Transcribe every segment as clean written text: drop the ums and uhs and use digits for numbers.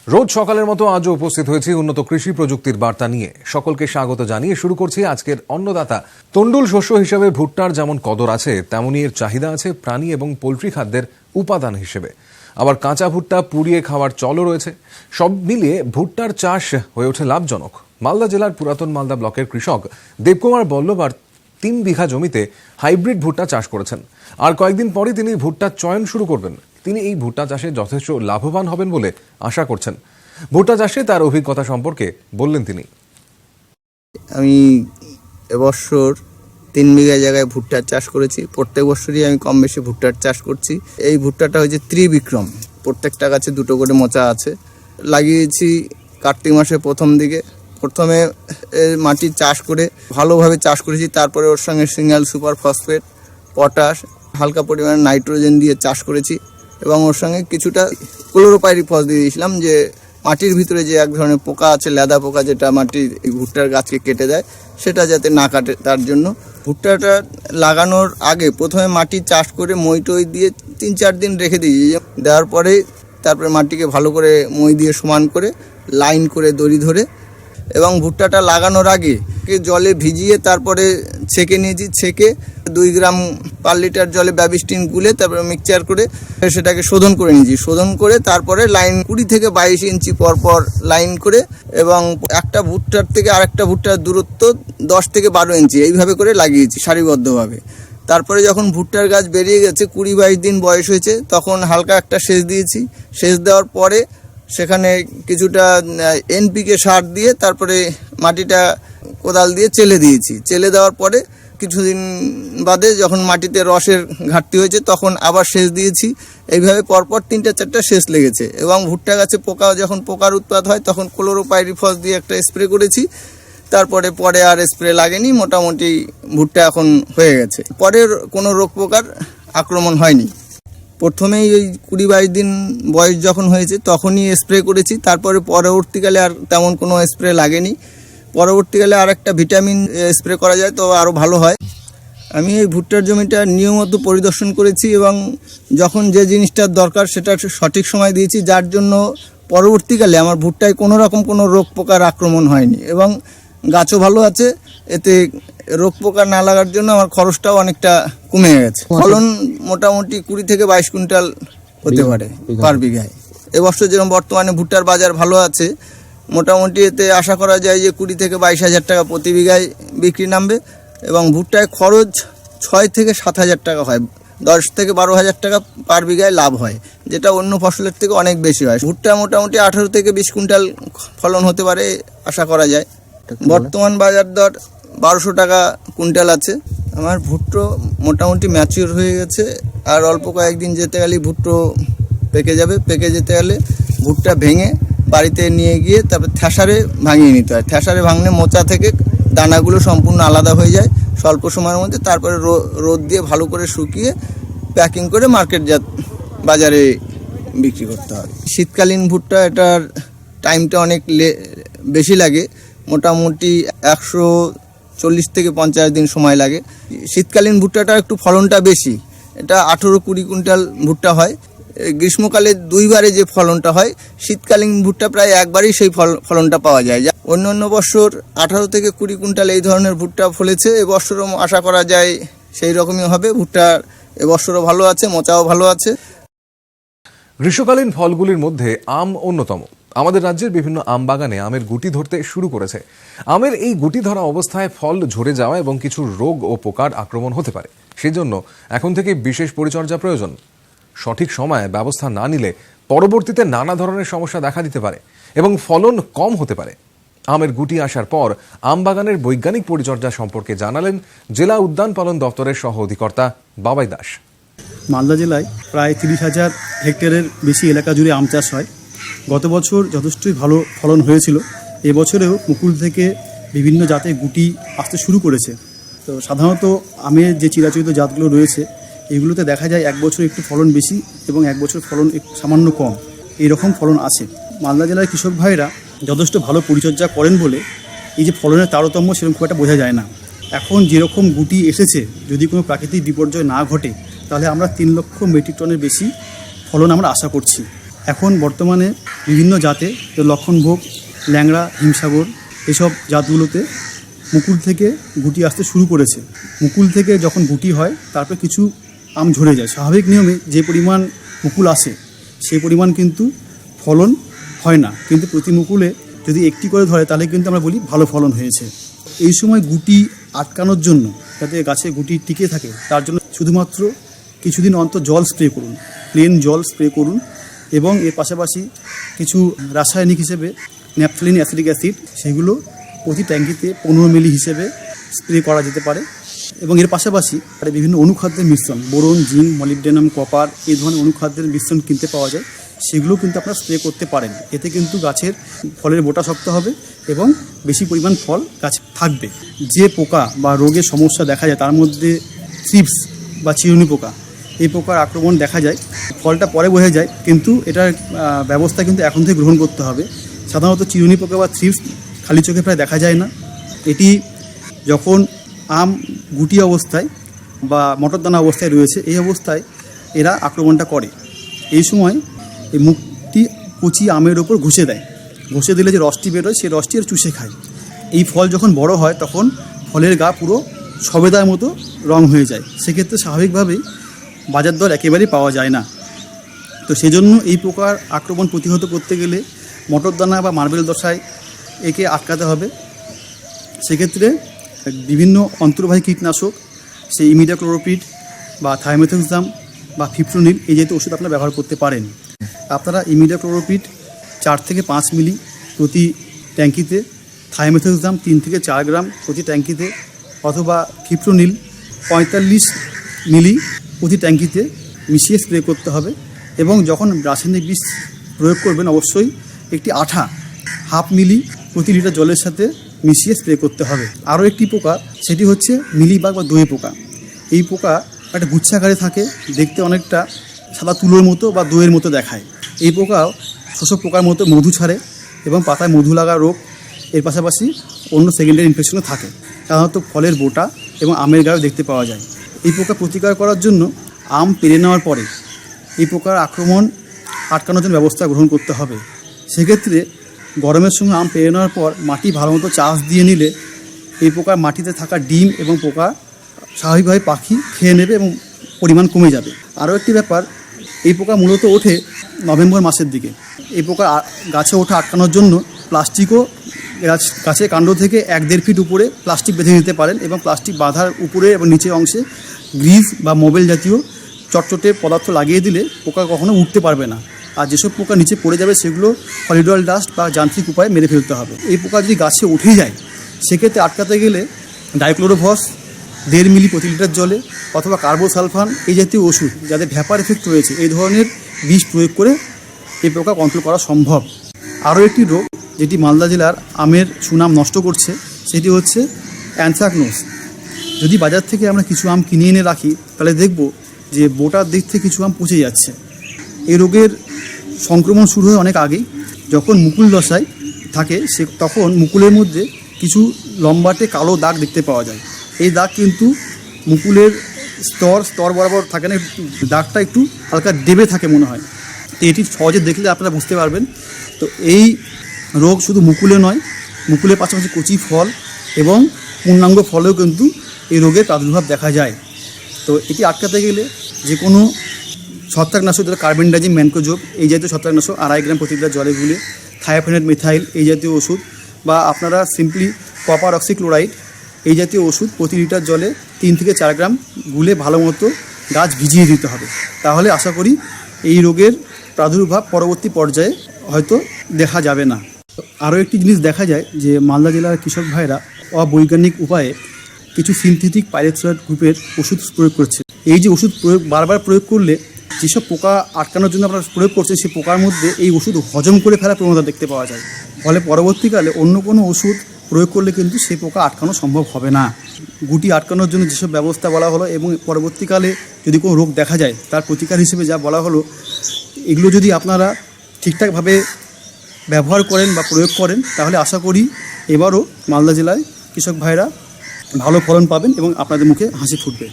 রোজ সকালের মতো আজও উপস্থিত হয়েছে উন্নত কৃষি প্রযুক্তির বার্তা নিয়ে। সকলকে স্বাগত জানিয়ে শুরু করছি আজকের অন্নদাতা। তন্ডুল শস্য হিসেবে ভুট্টার যেমন কদর আছে, তেমনি এর চাহিদা আছে প্রাণী এবং পোলট্রি খাদ্যের উপাদান হিসেবে। আবার কাঁচা ভুট্টা পুড়িয়ে খাওয়ার চলও রয়েছে। সব মিলিয়ে ভুট্টার চাষ হয়ে ওঠে লাভজনক। মালদা জেলার পুরাতন মালদা ব্লকের কৃষক দেবকুমার বল্লভ 3 বিঘা জমিতে হাইব্রিড ভুট্টা চাষ করেছেন। আর কয়েকদিন পরে তিনি ভুট্টার চয়ন শুরু করবেন। তিনি এই ভুট্টা চাষে যথেষ্ট লাভবান হবেন বলে আশা করছেন। ভুট্টা চাষে তার অভিজ্ঞতা সম্পর্কে বললেন তিনি। আমি এবছর 3 বিঘা জায়গায় ভুট্টার চাষ করেছি। প্রত্যেক বছরই আমি কম বেশি ভুট্টার চাষ করছি। এই ভুট্টাটা হচ্ছে ত্রিবিক্রম। প্রত্যেকটা গাছে 2টো করে মোচা আছে। লাগিয়েছি কার্তিক মাসের প্রথম দিকে। প্রথমে মাটি চাষ করে ভালোভাবে চাষ করেছি। তারপরে ওর সঙ্গে সিঙ্গেল সুপার ফসফেট, পটাশ, হালকা পরিমাণে নাইট্রোজেন দিয়ে চাষ করেছি এবং ওর সঙ্গে কিছুটা ক্লোরোপাইরিফস দিয়ে দিয়েছিলাম, যে মাটির ভিতরে যে এক ধরনের পোকা আছে, লেদা পোকা, যেটা মাটির ভুট্টার গাছকে কেটে দেয়, সেটা যাতে না কাটে তার জন্য। ভুট্টাটা লাগানোর আগে প্রথমে মাটি চাষ করে মই টই দিয়ে 3-4 দিন রেখে দিই। দেওয়ার পরে তারপরে মাটিকে ভালো করে মই দিয়ে সমান করে লাইন করে দড়ি ধরে, এবং ভুট্টাটা লাগানোর আগে জলে ভিজিয়ে তারপরে ছেঁকে নিয়েছি। ছেঁকে 2 গ্রাম পার লিটার জলে ব্যাবিস্টিন গুলে তারপরে মিক্সচার করে সেটাকে শোধন করে নিয়েছি। শোধন করে তারপরে লাইন 20 থেকে 22 ইঞ্চি পর লাইন করে, এবং একটা ভুট্টার থেকে আরেকটা ভুট্টার দূরত্ব 10 থেকে 12 ইঞ্চি এইভাবে করে লাগিয়েছি সারিবদ্ধভাবে। তারপরে যখন ভুট্টার গাছ বেরিয়ে গেছে, 20-22 দিন বয়স হয়েছে, তখন হালকা একটা সেচ দিয়েছি। সেচ দেওয়ার পরে সেখানে কিছুটা এনপিকে সার দিয়ে তারপরে মাটিটা কোদাল দিয়ে চেলে দিয়েছি। চেলে দেওয়ার পরে কিছুদিন বাদে যখন মাটিতে রসের ঘাটতি হয়েছে, তখন আবার সেচ দিয়েছি। এইভাবে পরপর 3-4টা সেচ লেগেছে। এবং ভুট্টা গাছে যখন পোকার উৎপাত হয়, তখন ক্লোরোপাইরিফস দিয়ে একটা স্প্রে করেছি। তারপরে আর স্প্রে লাগেনি। মোটামুটি ভুট্টা এখন হয়ে গেছে। পরের কোনো রোগ পোকার আক্রমণ হয়নি। প্রথমেই ওই 20-22 দিন বয়স যখন হয়েছে তখনই স্প্রে করেছি। তারপরে পরবর্তীকালে আর তেমন কোনো স্প্রে লাগেনি। পরবর্তীকালে আর একটা ভিটামিন স্প্রে করা যায় তো আরও ভালো হয়। আমি এই ভুট্টার জমিটা নিয়মিত পরিদর্শন করেছি এবং যখন যে জিনিসটার দরকার সেটা সঠিক সময় দিয়েছি, যার জন্য পরবর্তীকালে আমার ভুট্টায় কোনো রকম কোনো রোগ পোকার আক্রমণ হয়নি এবং গাছও ভালো আছে। এতে রোগ পোকা না লাগার জন্য আমার খরচটাও অনেকটা কমে গেছে। ফলন মোটামুটি 20 থেকে 22 কুইন্টাল হতে পারে পার বিঘায়। এবছর যেরকম বর্তমানে ভুট্টার বাজার ভালো আছে, মোটামুটি এতে আশা করা যায় যে 20 থেকে 22 হাজার টাকা প্রতি বিঘায় বিক্রি নামবে। এবং ভুট্টায় খরচ 6 থেকে 7 হাজার টাকা হয়। 10 থেকে 12 হাজার টাকা পার বিঘায় লাভ হয়, যেটা অন্য ফসলের থেকে অনেক বেশি হয়। ভুট্টা মোটামুটি 18 থেকে 20 কুইন্টাল ফলন হতে পারে আশা করা যায়। বর্তমান বাজার দর 1200 টাকা কুইন্টাল আছে। আমার ভুট্টো মোটামুটি ম্যাচিওর হয়ে গেছে। আর অল্প কয়েকদিন যেতে গেলে ভুট্টো পেকে যাবে। পেকে যেতে গেলে ভুট্টা ভেঙে বাড়িতে নিয়ে গিয়ে তারপরে থ্যাসারে ভাঙিয়ে নিতে হয়। থ্যাসারে ভাঙলে মোচা থেকে দানাগুলো সম্পূর্ণ আলাদা হয়ে যায় স্বল্প সময়ের মধ্যে। তারপরে রোদ দিয়ে ভালো করে শুকিয়ে প্যাকিং করে বাজারে বিক্রি করতে হয়। শীতকালীন ভুট্টা, এটার টাইমটা অনেক বেশি লাগে। মোটামুটি 140 থেকে 50 দিন সময় লাগে। শীতকালীন ভুট্টাটা একটু ফলনটা বেশি। এটা 18-20 কুইন্টাল ভুট্টা হয়। গ্রীষ্মকালে 2 বারে যে ফলনটা হয়, শীতকালীন ভুট্টা প্রায় একবারই সেই ফলনটা পাওয়া যায়। অন্য বছর 18 থেকে 20 কুইন্টাল এই ধরনের ভুট্টা ফলেছে। এবছরও আশা করা যায় সেই রকমই হবে। ভুট্টা এবছরও ভালো আছে, মোচাও ভালো আছে। গ্রীষ্মকালীন ফলগুলির মধ্যে আম অন্যতম। আমাদের রাজ্যের বিভিন্ন আম বাগানে আমের গুটি ধরতে শুরু করেছে। আমের এই গুটি ধরা অবস্থায় ফল ঝরে যাওয়া এবং কিছু রোগ ও পোকার আক্রমণ হতে পারে। সেজন্য এখন থেকে বিশেষ পরিচর্যা প্রয়োজন। সঠিক সময়ে ব্যবস্থা না নিলে পরবর্তীতে নানা ধরনের সমস্যা দেখা দিতে পারে এবং ফলন কম হতে পারে। আমের গুটি আসার পর আম বাগানের বৈজ্ঞানিক পরিচর্যা সম্পর্কে জানালেন জেলা উদ্যান পালন দপ্তরের সহ অধিকর্তা বাবাই দাস। মালদা জেলায় প্রায় 30,000 হেক্টরের বেশি এলাকা জুড়ে আম চাষ হয়। গত বছর যথেষ্টই ভালো ফলন হয়েছিল। এবছরেও মুকুল থেকে বিভিন্ন জাতের গুটি আসতে শুরু করেছে। তো সাধারণত আমের যে চিরাচরিত জাতগুলো রয়েছে, এগুলোতে দেখা যায় 1 বছর একটু ফলন বেশি এবং 1 বছর ফলন সামান্য কম, এইরকম ফলন আছে। মালদা জেলার কৃষক ভাইরা যথেষ্ট ভালো পরিচর্যা করেন বলে এই যে ফলনের তারতম্য সেরকম খুব একটা বোঝা যায় না। এখন যেরকম গুটি এসেছে, যদি কোনো প্রাকৃতিক বিপর্যয় না ঘটে, তাহলে আমরা 3 লক্ষ মেট্রিক টনের বেশি ফলন আমরা আশা করছি। এখন বর্তমানে বিভিন্ন জাতে লক্ষণভোগ, ল্যাংড়া, হিমসাগর এসব জাতগুলোতে মুকুল থেকে গুটি আসতে শুরু করেছে। মুকুল থেকে যখন গুটি হয় তারপর কিছু আম ঝরে যায়। স্বাভাবিক নিয়মে যে পরিমাণ মুকুল আসে সেই পরিমাণ কিন্তু ফলন হয় না, কিন্তু প্রতি মুকুলে যদি একটি করে ধরে তাহলে কিন্তু আমরা বলি ভালো ফলন হয়েছে। এই সময় গুটি আটকানোর জন্য, যাতে গাছে গুটি টিকে থাকে, তার জন্য শুধুমাত্র কিছুদিন অন্তর জল স্প্রে করুন, প্লেন জল স্প্রে করুন, এবং এর পাশাপাশি কিছু রাসায়নিক হিসেবে ন্যাপথলিন অ্যাসিটিক অ্যাসিড সেগুলো প্রতি ট্যাঙ্কিতে 15 মিলি হিসেবে স্প্রে করা যেতে পারে। এবং এর পাশাপাশি বিভিন্ন অনুখাদ্যের মিশ্রণ, বোরন, জিঙ্ক, মলিবডেনাম, কপার, এই ধরনের অনুখাদ্যের মিশ্রণ কিনতে পাওয়া যায়, সেগুলো কিন্তু আপনারা স্প্রে করতে পারেন। এতে কিন্তু গাছের ফলের বোটা শক্ত হবে এবং বেশি পরিমাণ ফল গাছ থাকবে। যে পোকা বা রোগের সমস্যা দেখা যায় তার মধ্যে থ্রিপস বা চিরুনি পোকা, এই পোকার আক্রমণ দেখা যায়। ফলটা পরে বোঝা যায়, কিন্তু এটার ব্যবস্থা কিন্তু এখন থেকে গ্রহণ করতে হবে। সাধারণত চিরুনি পোকা বা থ্রিপস খালি চোখে প্রায় দেখা যায় না। এটি যখন আম গুটি অবস্থায় বা মটরদানা অবস্থায় রয়েছে, এই অবস্থায় এরা আক্রমণটা করে। এই সময় এই মুখটি কচি আমের ওপর ঘষে দেয়। ঘষে দিলে যে রসটি বেরোয় সেই রসটি আর চুষে খায়। এই ফল যখন বড় হয় তখন ফলের গা পুরো সবেদার মতো রং হয়ে যায়। সেক্ষেত্রে স্বাভাবিকভাবেই বাজার দর একেবারেই পাওয়া যায় না। তো সেজন্য এই প্রকার আক্রমণ প্রতিহত করতে গেলে মটরদানা বা মার্বেল দশায় একে আটকাতে হবে। সেক্ষেত্রে বিভিন্ন অন্তর্বাহী কীটনাশক, সেই ইমিডাক্লোরোপিড বা থাইমেথক্সাম বা ফিপ্রোনিল এই জাতীয় ওষুধ আপনারা ব্যবহার করতে পারেন। আপনারা ইমিডাক্লোরোপিড 4 থেকে 5 মিলি প্রতি ট্যাঙ্কিতে, থাইমেথক্সাম 3 থেকে 4 গ্রাম প্রতি ট্যাঙ্কিতে, অথবা ফিপ্রোনিল 45 মিলি প্রতি ট্যাঙ্কিতে মিশিয়ে স্প্রে করতে হবে। এবং যখন রাসায়নিক বিষ প্রয়োগ করবেন অবশ্যই একটি আঠা 1/2 মিলি প্রতি লিটার জলের সাথে মিশিয়ে স্প্রে করতে হবে। আরও একটি পোকা, সেটি হচ্ছে মিলিবাগ বা দই পোকা। এই পোকা একটা গুচ্ছাকারে থাকে, দেখতে অনেকটা সাদা তুলোর মতো বা দইয়ের মতো দেখায়। এই পোকাও শোষক পোকার মতো মধু ছাড়ে এবং পাতায় মধু লাগা রোগ, এর পাশাপাশি অন্য সেকেন্ডারি ইনফেকশনও থাকে। সাধারণত ফলের বোটা এবং আমের গায়েও দেখতে পাওয়া যায়। এই পোকা প্রতিকার করার জন্য আম পেরে নেওয়ার পরে এই পোকার আক্রমণ আটকানোর জন্য ব্যবস্থা গ্রহণ করতে হবে। সেক্ষেত্রে গরমের সঙ্গে আম পেরে নেওয়ার পর মাটি ভালোমতো চাষ দিয়ে নিলে এই পোকার মাটিতে থাকা ডিম এবং পোকা স্বাভাবিকভাবে পাখি খেয়ে নেবে এবং পরিমাণ কমে যাবে। আরও একটি ব্যাপার, এই পোকা মূলত ওঠে নভেম্বর মাসের দিকে। এই পোকা গাছে ওঠা আটকানোর জন্য প্লাস্টিকও গাছের কাণ্ড থেকে 1-1.5 ফিট উপরে প্লাস্টিক বেঁধে দিতে পারেন, এবং প্লাস্টিক বাঁধার উপরে এবং নিচের অংশে গ্রিজ বা মোবিল জাতীয় চটচটে পদার্থ লাগিয়ে দিলে পোকা কখনো উঠতে পারবে না। আর যেসব পোকা নিচে পড়ে যাবে সেগুলো সলিডল ডাস্ট বা যান্ত্রিক উপায়ে মেরে ফেলতে হবে। এই পোকা যদি গাছে উঠে যায় সেক্ষেত্রে আটকাতে গেলে ডাইক্লোরোভস 1.5 মিলি প্রতি লিটার জলে অথবা কার্বোসালফান এই জাতীয় ওষুধ, যাদের ভ্যাপার এফেক্ট রয়েছে, এই ধরনের বিষ প্রয়োগ করে এই পোকা কন্ট্রোল করা সম্ভব। আরও একটি রোগ যেটি মালদা জেলার আমের সুনাম নষ্ট করছে সেটি হচ্ছে অ্যানথ্রাকনোজ। যদি বাজার থেকে আমরা কিছু আম কিনে এনে রাখি তাহলে দেখব যে বোটার দিক থেকে কিছু আম পচে যাচ্ছে। এই রোগের সংক্রমণ শুরু হয় অনেক আগেই। যখন মুকুল দশায় থাকে তখন মুকুলের মধ্যে কিছু লম্বাটে কালো দাগ দেখতে পাওয়া যায়। এই দাগ কিন্তু মুকুলের স্তর বরাবর থাকে না, দাগটা একটু হালকা দেবে থাকে মনে হয়। তো এটি সহজে দেখলে আপনারা বুঝতে পারবেন। তো এই রোগ শুধু মুকুলে নয়, মুকুলের পাশাপাশি কচি ফল এবং পূর্ণাঙ্গ ফলেও কিন্তু এই রোগের প্রাদুর্ভাব দেখা যায়। তো এটি আটকাতে গেলে যে কোনো ছত্রাকনাশক, যেটা কার্বেন্ডাজিম, ম্যানকোজোব এই জাতীয় ছত্রাকনাশক 2.5 গ্রাম প্রতি লিটার জলে গুলে, থায়োফেনেট মিথাইল এই জাতীয় ওষুধ, বা আপনারা সিম্পলি কপার অক্সিক্লোরাইড এই জাতীয় ওষুধ প্রতি লিটার জলে 3 থেকে 4 গ্রাম গুলে ভালো মতো গাছ ভিজিয়ে দিতে হবে। তাহলে আশা করি এই রোগের প্রাদুর্ভাব পরবর্তী পর্যায়ে হয়তো দেখা যাবে না। আরও একটি জিনিস দেখা যায় যে মালদা জেলার কৃষক ভাইরা অবৈজ্ঞানিক উপায়ে কিছু সিনথেটিক পাইরেথ্রয়েড গ্রুপের ওষুধ প্রয়োগ করছে। এই যে ওষুধ বারবার প্রয়োগ করলে যেসব পোকা আটকানোর জন্য আপনারা প্রয়োগ করছেন সেই পোকার মধ্যে এই ওষুধ হজম করে ফেলার প্রবণতা দেখতে পাওয়া যায়। ফলে পরবর্তীকালে অন্য কোনো ওষুধ প্রয়োগ করলে কিন্তু সেই পোকা আটকানো সম্ভব হবে না। গুটি আটকানোর জন্য যেসব ব্যবস্থা বলা হলো এবং পরবর্তীকালে যদি কোনো রোগ দেখা যায় তার প্রতিকার হিসেবে যা বলা হলো, এগুলো যদি আপনারা ঠিকঠাকভাবে ব্যবহার করেন বা প্রয়োগ করেন তাহলে আশা করি এবারও মালদা জেলায় কৃষক ভাইরা ভালো ফলন পাবেন এবং আপনাদের মুখে হাসি ফুটবে।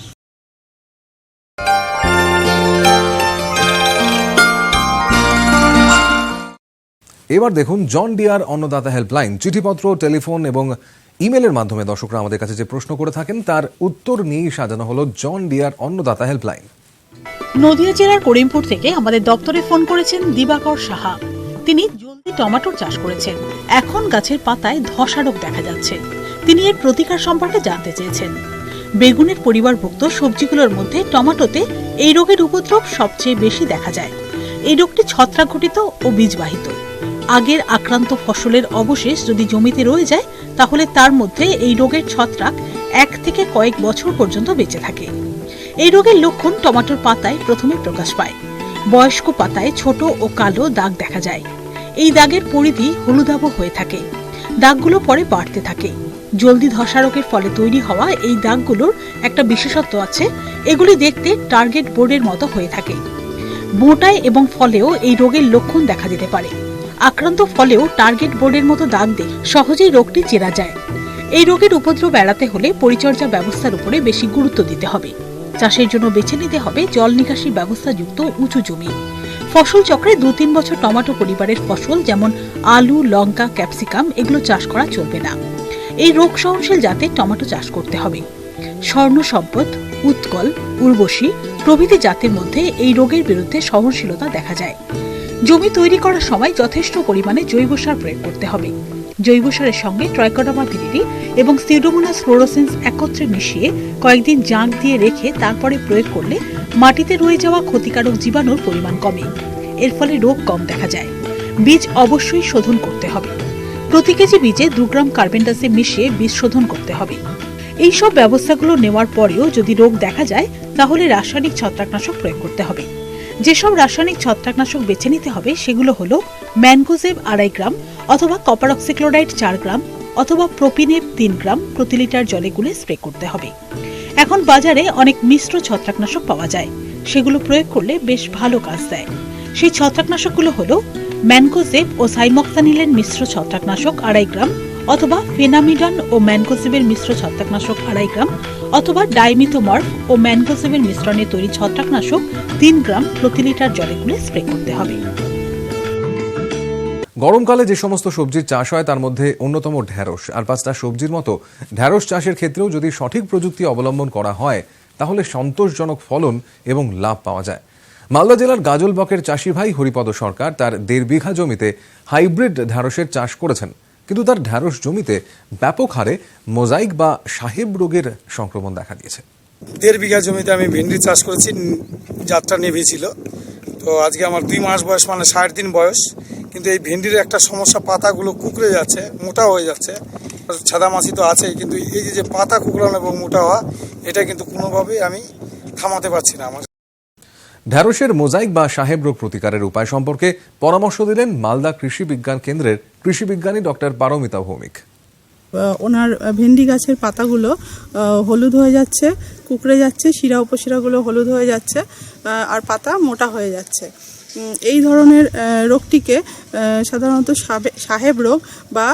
এবার দেখুন জন ডিয়ার অন্নদাতা হেল্পলাইন। চিঠিপত্র, টেলিফোন এবং ইমেলের মাধ্যমে দর্শকরা আমাদের কাছে যে প্রশ্ন করে থাকেন তার উত্তর নিয়েই সাজানো হলো জন ডিয়ার অন্নদাতা হেল্পলাইন। নদিয়া জেলার করিমপুর থেকে আমাদের দপ্তরে ফোন করেছেন দিবাকর সাহা। তিনি জলদি টমেটোর চাষ করেছেন। এখন গাছের পাতায় ধসা রোগ দেখা যাচ্ছে। তিনি এর প্রতিকার সম্পর্কে জানতে চেয়েছেন। বেগুনের পরিবারভুক্ত সবজিগুলোর মধ্যে টমেটোতে এই রোগের উপদ্রব সবচেয়ে বেশি দেখা যায়। এই রোগটি ছত্রাকঘটিত ও বীজবাহিত। আগের আক্রান্ত ফসলের অবশেষ যদি জমিতে রয়ে যায় তাহলে তার মধ্যে এই রোগের ছত্রাক 1 থেকে কয়েক বছর পর্যন্ত বেঁচে থাকে। এই রোগের লক্ষণ টমেটোর পাতায় প্রথমে প্রকাশ পায়। বয়স্ক পাতায় ছোট ও কালো দাগ দেখা যায়। এই দাগের পরিধি হলুদাভ হয়ে থাকে। দাগগুলো পরে বাড়তে থাকে। জলদি ধসা রোগের ফলে তৈরি হওয়া এই দাগগুলোর একটা বিশেষত্ব আছে, এগুলি দেখতে টার্গেট বোর্ডের মতো হয়ে থাকে। বোঁটায় এবং ফলেও এই রোগের লক্ষণ দেখা দিতে পারে। আক্রান্ত ফলেও টার্গেট বোর্ডের মতো দাগ দিয়ে সহজেই রোগটি চেনা যায়। এই রোগের উপদ্রব এড়াতে হলে পরিচর্যা ব্যবস্থার উপরে বেশি গুরুত্ব দিতে হবে। চাষের জন্য বেছে নিতে হবে জল নিকাশি ব্যবস্থাযুক্ত উঁচু জমি। ফসল চক্রে 2-3 বছর টমেটো পরিবারের ফসল যেমন আলু, লঙ্কা, ক্যাপসিকাম এগুলো চাষ করা চলবে না। এই রোগ সহনশীল জাতের টমেটো চাষ করতে হবে। স্বর্ণ সম্পদ, উৎকল, উর্বশী প্রভৃতি জাতের মধ্যে এই রোগের বিরুদ্ধে সহনশীলতা দেখা যায়। জমি তৈরি করার সময় যথেষ্ট পরিমাণে জৈব সার প্রয়োগ করতে হবে। জৈব সারের সঙ্গে ট্রাইকোডার্মা ভিরিডি এবং সিউডোমোনাস ফ্লোরোসেন্স একত্রে মিশিয়ে কয়েকদিন জাঁক দিয়ে রেখে তারপরে প্রয়োগ করলে মাটিতে রয়ে যাওয়া ক্ষতিকারক জীবাণুর পরিমাণ কমে। এর ফলে রোগ কম দেখা যায়। বীজ অবশ্যই শোধন করতে হবে। প্রতি কেজি বীজে 2 গ্রাম কার্বেন্ডাসে মিশিয়ে বীজ শোধন করতে হবে। এই সব ব্যবস্থাগুলো নেওয়ার পরেও যদি রোগ দেখা যায় তাহলে রাসায়নিক ছত্রাকনাশক প্রয়োগ করতে হবে। যেসব রাসায়নিক ছত্রাকনাশক বেছে নিতে হবে সেগুলো হলো ম্যানকোজেব 2.5 গ্রাম অথবা কপার অক্সিক্লোরাইড 4 গ্রাম অথবা প্রোপিনেব 3 গ্রাম প্রতি লিটার জলে গুলে স্প্রে করতে হবে। এখন বাজারে অনেক মিশ্র ছত্রাকনাশক পাওয়া যায়, সেগুলো প্রয়োগ করলে বেশ ভালো কাজ দেয়। সেই ছত্রাকনাশকগুলো হলো ম্যানকোজেব ও সাইমক্সানিলের মিশ্র ছত্রাকনাশক 2.5 গ্রাম অথবা ফেনামিডন ও ম্যানকোজেবের মিশ্র ছত্রাকনাশক 2.5 গ্রাম অথবা ডাইমিথোমর্ফ ও ম্যানকোজেবের মিশ্রণে তৈরি ছত্রাকনাশক 3 গ্রাম প্রতি লিটার জলে গুলে স্প্রে করতে হবে। গরমকালে যে সমস্ত সবজির চাষ হয় তার মধ্যে অন্যতম ঢেঁড়স। আর 5টা সবজির মতো ঢেঁড়স চাষের ক্ষেত্রেও যদি সঠিক প্রযুক্তি অবলম্বন করা হয় তাহলে সন্তোষজনক ফলন এবং লাভ পাওয়া যায়। মালদা জেলার গাজল ব্লকের চাষি ভাই হরিপদ সরকার তার 1.5 বিঘা জমিতে হাইব্রিড ঢেঁড়সের চাষ করেছেন, কিন্তু তার ঢেঁড়স জমিতে ব্যাপক হারে মোজাইক বা সাহেব রোগের সংক্রমণ দেখা দিয়েছে। 1.5 বিঘা জমিতে আমি ভেন্ডি চাষ করেছি। যাত্রা নেভে ছিল, তো আজকে আমার 2 মাস বয়স, মানে 60 দিন বয়স। কিন্তু এই ভেন্ডির একটা সমস্যা, পাতাগুলো কুকড়ে যাচ্ছে, মোটা হয়ে যাচ্ছে। ছাদামাছি তো আছেই, কিন্তু এই যে পাতা কুকড়ানো এবং মোটা হওয়া, এটা কিন্তু কোনোভাবেই আমি থামাতে পারছি না। আমার ঢেঁড়সের মোজাইক বা সাহেব রোগ প্রতিকারের উপায় সম্পর্কে পরামর্শ দিলেন মালদা কৃষি বিজ্ঞান কেন্দ্রের কৃষি বিজ্ঞানী ডক্টর পারমিতা ভৌমিক। ওনার ভেন্ডি গাছের পাতাগুলো হলুদ হয়ে যাচ্ছে, কুকড়ে যাচ্ছে, শিরা উপশিরাগুলো হলুদ হয়ে যাচ্ছে আর পাতা মোটা হয়ে যাচ্ছে। এই ধরনের রোগটিকে সাধারণত সাহেব রোগ বা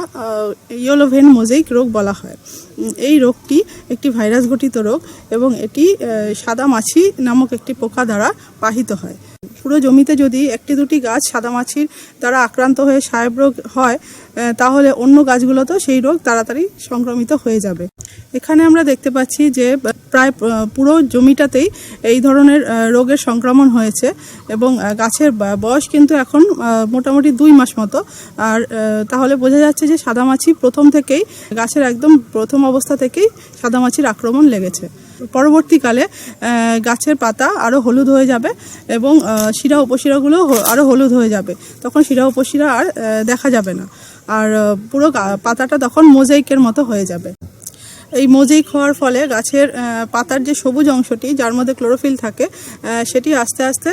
ইয়েলো ভেন মোজাইক রোগ বলা হয়। এই রোগটি একটি ভাইরাস ঘটিত রোগ এবং এটি সাদা মাছি নামক একটি পোকা দ্বারা বাহিত হয়। পুরো জমিতে যদি 1-2টি গাছ সাদা মাছির দ্বারা আক্রান্ত হয়ে সাহেব রোগ হয় তাহলে অন্য গাছগুলোতেও সেই রোগ তাড়াতাড়ি সংক্রমিত হয়ে যাবে। এখানে আমরা দেখতে পাচ্ছি যে প্রায় পুরো জমিটাতেই এই ধরনের রোগের সংক্রমণ হয়েছে এবং গাছের বয়স কিন্তু এখন মোটামুটি 2 মাস মতো। আর তাহলে বোঝা যাচ্ছে যে সাদামাছি প্রথম থেকেই, গাছের একদম প্রথম অবস্থা থেকেই সাদামাছির আক্রমণ লেগেছে। পরবর্তীকালে গাছের পাতা আরও হলুদ হয়ে যাবে এবং শিরা উপশিরাগুলো আরও হলুদ হয়ে যাবে। তখন শিরা উপশিরা আর দেখা যাবে না, আর পুরো পাতাটা তখন মোজাইকের মতো হয়ে যাবে। এই মোজাইক হওয়ার ফলে গাছের পাতার যে সবুজ অংশটি, যার মধ্যে ক্লোরোফিল থাকে, সেটি আস্তে আস্তে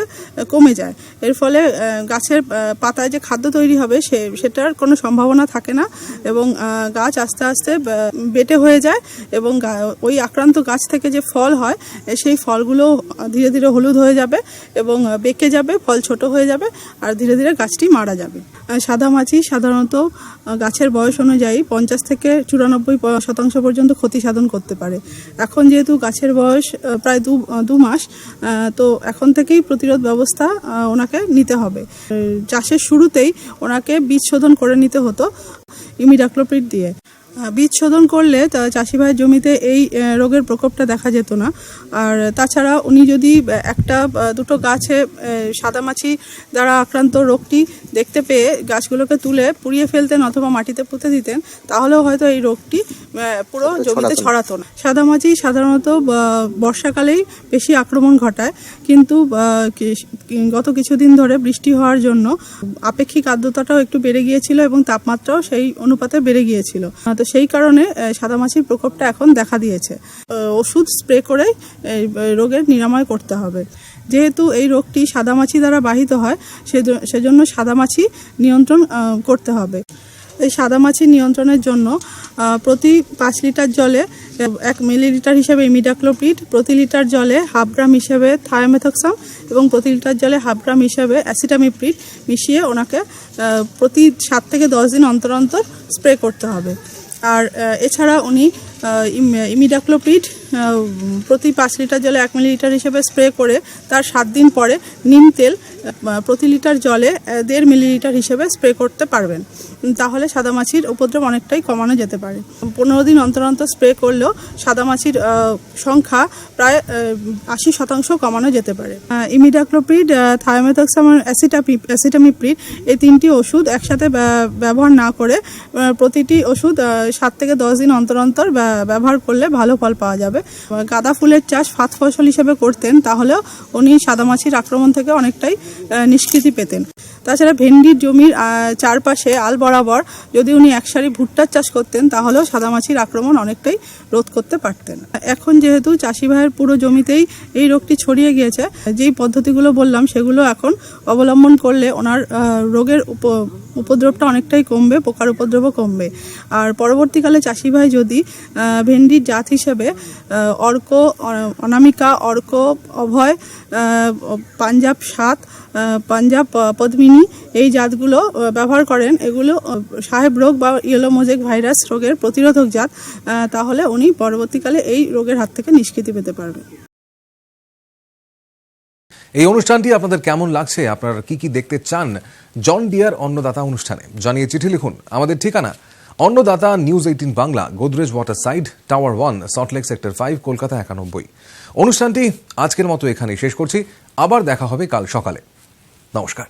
কমে যায়। এর ফলে গাছের পাতায় যে খাদ্য তৈরি হবে সেটার কোনো সম্ভাবনা থাকে না এবং গাছ আস্তে আস্তে বেটে হয়ে যায় এবং ওই আক্রান্ত গাছ থেকে যে ফল হয় সেই ফলগুলো ধীরে ধীরে হলুদ হয়ে যাবে এবং বেঁকে যাবে, ফল ছোট হয়ে যাবে আর ধীরে ধীরে গাছটি মারা যাবে। সাদা মাছি সাধারণত গাছের বয়স অনুযায়ী 50 থেকে 94% পর্যন্ত ক্ষতি সাধন করতে পারে। এখন যেহেতু গাছের বয়স প্রায় দু মাস, তো এখন থেকেই প্রতিরোধ ব্যবস্থা ওনাকে নিতে হবে। চাষের শুরুতেই ওনাকে বীজ শোধন করে নিতে হতো ইমিডাক্লোপ্রিড দিয়ে। বীজ শোধন করলে চাষি ভাইয়ের জমিতে এই রোগের প্রকোপটা দেখা যেত না। আর তাছাড়া উনি যদি একটা দুটো গাছে সাদামাছি দ্বারা আক্রান্ত রোগটি দেখতে পেয়ে গাছগুলোকে তুলে পুড়িয়ে ফেলতেন অথবা মাটিতে পুঁতে দিতেন, তাহলেও হয়তো এই রোগটি পুরো জমিতে ছড়াতো না। সাদামাছি সাধারণত বর্ষাকালেই বেশি আক্রমণ ঘটায়, কিন্তু গত কিছুদিন ধরে বৃষ্টি হওয়ার জন্য আপেক্ষিক আর্দ্রতাটাও একটু বেড়ে গিয়েছিল এবং তাপমাত্রাও সেই অনুপাতে বেড়ে গিয়েছিল। তো সেই কারণে সাদামাছির প্রকোপটা এখন দেখা দিয়েছে। ওষুধ স্প্রে করে রোগের নিরাময় করতে হবে। যেহেতু এই রোগটি সাদামাছি দ্বারা বাহিত হয়, সেজন্য সাদামাছি নিয়ন্ত্রণ করতে হবে। এই সাদামাছি নিয়ন্ত্রণের জন্য প্রতি 5 লিটার জলে 1 মিলিলিটার হিসেবে ইমিডাক্লোপ্রিড, প্রতি লিটার জলে 1/2 গ্রাম হিসেবে থায়োমেথক্সাম এবং প্রতি লিটার জলে 1/2 গ্রাম হিসেবে অ্যাসিটামিপ্রিড মিশিয়ে ওনাকে প্রতি 7 থেকে 10 দিন অন্তর অন্তর স্প্রে করতে হবে। আর এছাড়া উনি ইমিডাক্লোপ্রিড প্রতি 5 লিটার জলে 1 মিলিলিটার হিসেবে স্প্রে করে তার 7 দিন পরে নিম তেল প্রতি লিটার জলে 1.5 মিলিলিটার হিসেবে স্প্রে করতে পারবেন। তাহলে সাদামাছির উপদ্রব অনেকটাই কমানো যেতে পারে। 15 দিন অন্তর অন্তর স্প্রে করলেও সাদামাছির সংখ্যা প্রায় 80% কমানো যেতে পারে। ইমিডাক্লোপ্রিড, থায়োমেথক্সাম আর অ্যাসিটামিপ্রিড এই 3টি ওষুধ একসাথে ব্যবহার না করে প্রতিটি ওষুধ 7 থেকে 10 দিন অন্তর অন্তর ব্যবহার করলে ভালো ফল পাওয়া যাবে। গাঁদা ফুলের চাষ ফাঁদ ফসল হিসেবে করতেন, তাহলেও উনি সাদামাছির আক্রমণ থেকে অনেকটাই নিষ্কৃতি পেতেন। তাছাড়া ভেন্ডির জমির চারপাশে আল বরাবর যদি উনি এক সারি ভুট্টার চাষ করতেন, তাহলেও সাদামাছির আক্রমণ অনেকটাই রোধ করতে পারতেন। এখন যেহেতু চাষি ভাইয়ের পুরো জমিতেই এই রোগটি ছড়িয়ে গিয়েছে, যেই পদ্ধতিগুলো বললাম সেগুলো এখন অবলম্বন করলে ওনার রোগের উপদ্রবটা অনেকটাই কমবে, পোকার উপদ্রবও কমবে। আর পরবর্তীকালে চাষি ভাই যদি ভেন্ডির জাত হিসেবে অর্ক, অনামিকা, অর্ক, অভয়, পাঞ্জাব 7, পাঞ্জাব পদ্মিনী এই জাতগুলো ব্যবহার করেন, এগুলো সাহেব রোগ বা ইয়েলো মোজাইক ভাইরাস রোগের প্রতিরোধক জাত, তাহলে উনি পরবর্তীকালে এই রোগের হাত থেকে নিষ্কৃতি পেতে পারবেন। এই অনুষ্ঠানটি আপনাদের কেমন লাগছে, আপনারা কি কি দেখতে চান জন ডিয়ার অন্নদাতা অনুষ্ঠানে জানিয়ে চিঠি লিখুন। আমাদের ঠিকানা Annadata, news 18 Bangla, Godrej water side, tower 1, Salt Lake sector 5, Kolkata 91। অনুষ্ঠানটি আজকের মতো এখানেই শেষ করছি। আবার দেখা হবে কাল সকালে। নমস্কার।